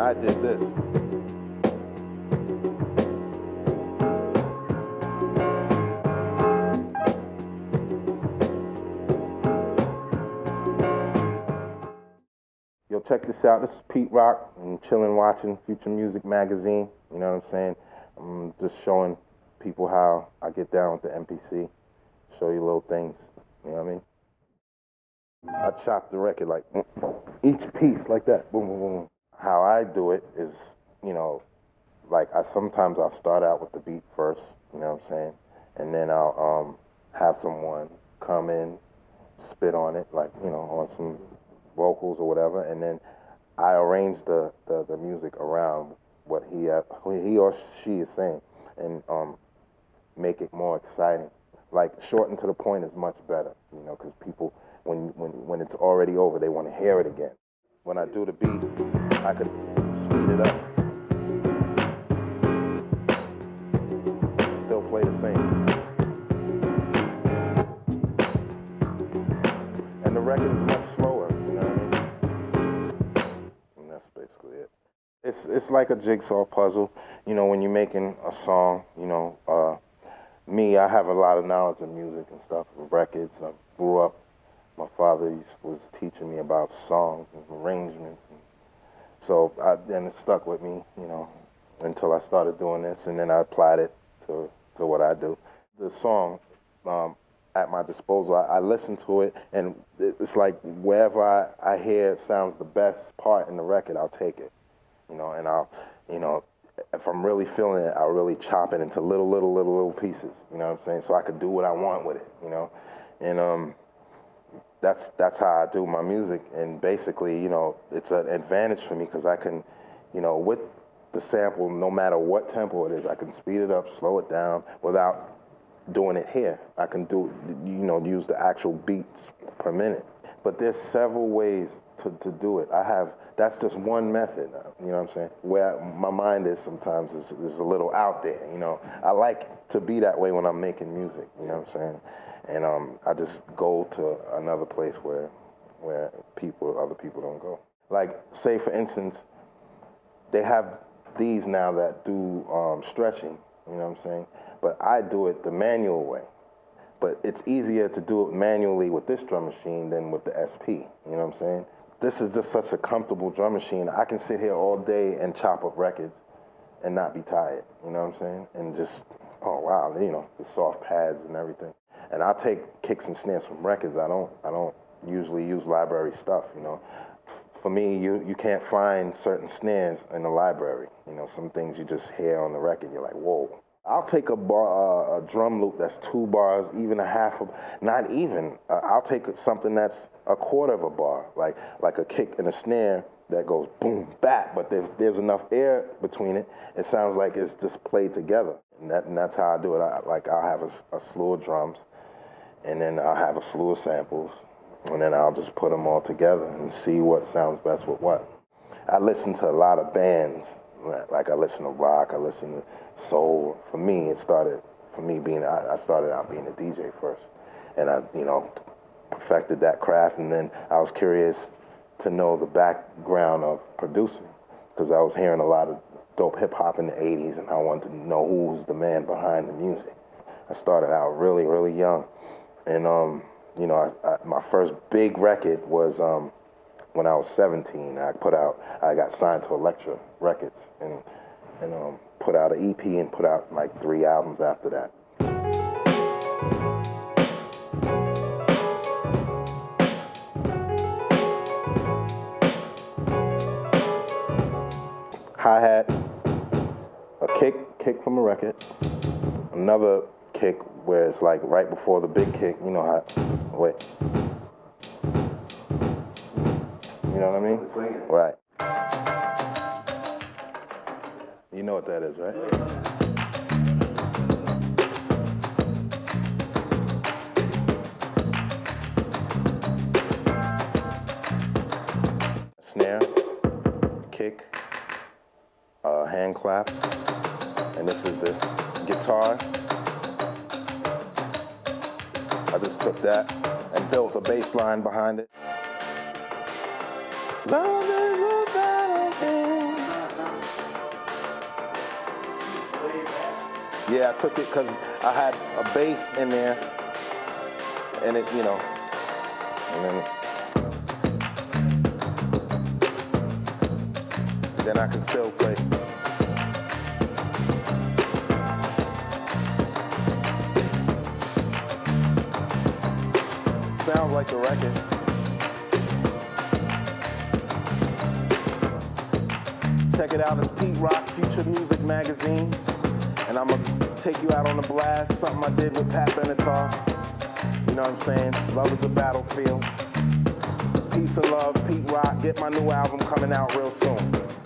I did this. Yo, check this out. This is Pete Rock. I'm chilling watching Future Music Magazine. You know what I'm saying? I'm just showing people how I get down with the MPC. Show you little things. You know what I mean? I chop the record like each piece like that. Boom, boom, boom. How I do it is, you know, like sometimes I'll start out with the beat first. You know what I'm saying? And then I'll have someone come in, spit on it, like, you know, on some vocals or whatever, and then I arrange the music around what he or she is saying, and make it more exciting. Like, shorten to the point is much better, you know, because people, when it's already over, they want to hear it again. When I do the beat, I could speed it up, still play the same, and the record is much slower. You know what I mean? And that's basically it. It's like a jigsaw puzzle. You know, when you're making a song, you know, me, I have a lot of knowledge of music and stuff, records. I grew up, my father was teaching me about songs and arrangements. And so then it stuck with me, you know, until I started doing this, and then I applied it to what I do. The song, at my disposal, I listen to it, and it's like wherever I hear it sounds the best part in the record, I'll take it. You know, and I'll, you know, if I'm really feeling it, I'll really chop it into little pieces, you know what I'm saying? So I could do what I want with it, you know? And that's how I do my music. And basically, you know, it's an advantage for me because I can, you know, with the sample, no matter what tempo it is, I can speed it up, slow it down without doing it here. I can do, you know, use the actual beats per minute. But there's several ways to do it. That's just one method, you know what I'm saying? Where my mind is sometimes is a little out there, you know. I like to be that way when I'm making music, you know what I'm saying? And I just go to another place where other people don't go. Like, say for instance, they have these now that do stretching, you know what I'm saying? But I do it the manual way. But it's easier to do it manually with this drum machine than with the SP, you know what I'm saying? This is just such a comfortable drum machine. I can sit here all day and chop up records and not be tired, you know what I'm saying? And just, oh wow, you know, the soft pads and everything. And I'll take kicks and snares from records. I don't usually use library stuff, you know. For me, you can't find certain snares in the library. You know, some things you just hear on the record, you're like, whoa. I'll take a drum loop that's 2 bars, even a half of, not even. I'll take something that's a quarter of a bar, like a kick and a snare that goes boom, bap, but there's enough air between it, it sounds like it's just played together. And that's how I do it. I'll have a slew of drums, and then I'll have a slew of samples, and then I'll just put them all together and see what sounds best with what. I listen to a lot of bands. Like, I listen to rock, I listen to soul. For me, I started out being a DJ first. And I, you know, perfected that craft, and then I was curious to know the background of producing, because I was hearing a lot of dope hip hop in the 80s, and I wanted to know who was the man behind the music. I started out really, really young. And, you know, my first big record was, when I was 17, I got signed to Elektra Records and put out an EP and put out like 3 albums after that. Hi-hat, a kick from a record, another kick where it's like right before the big kick, you know how, wait. You know what I mean? Right. You know what that is, right? Snare, kick, hand clap, and this is the guitar. I just took that and built a bass line behind it. Love is a battlefield. Yeah, I took it because I had a bass in there, and it, you know, and then I can still play. Sounds like the record. Check it out, it's Pete Rock, Future Music Magazine. And I'm gonna take you out on the blast, something I did with Pat Benatar. You know what I'm saying? Love is a battlefield. Peace and love, Pete Rock. Get my new album coming out real soon.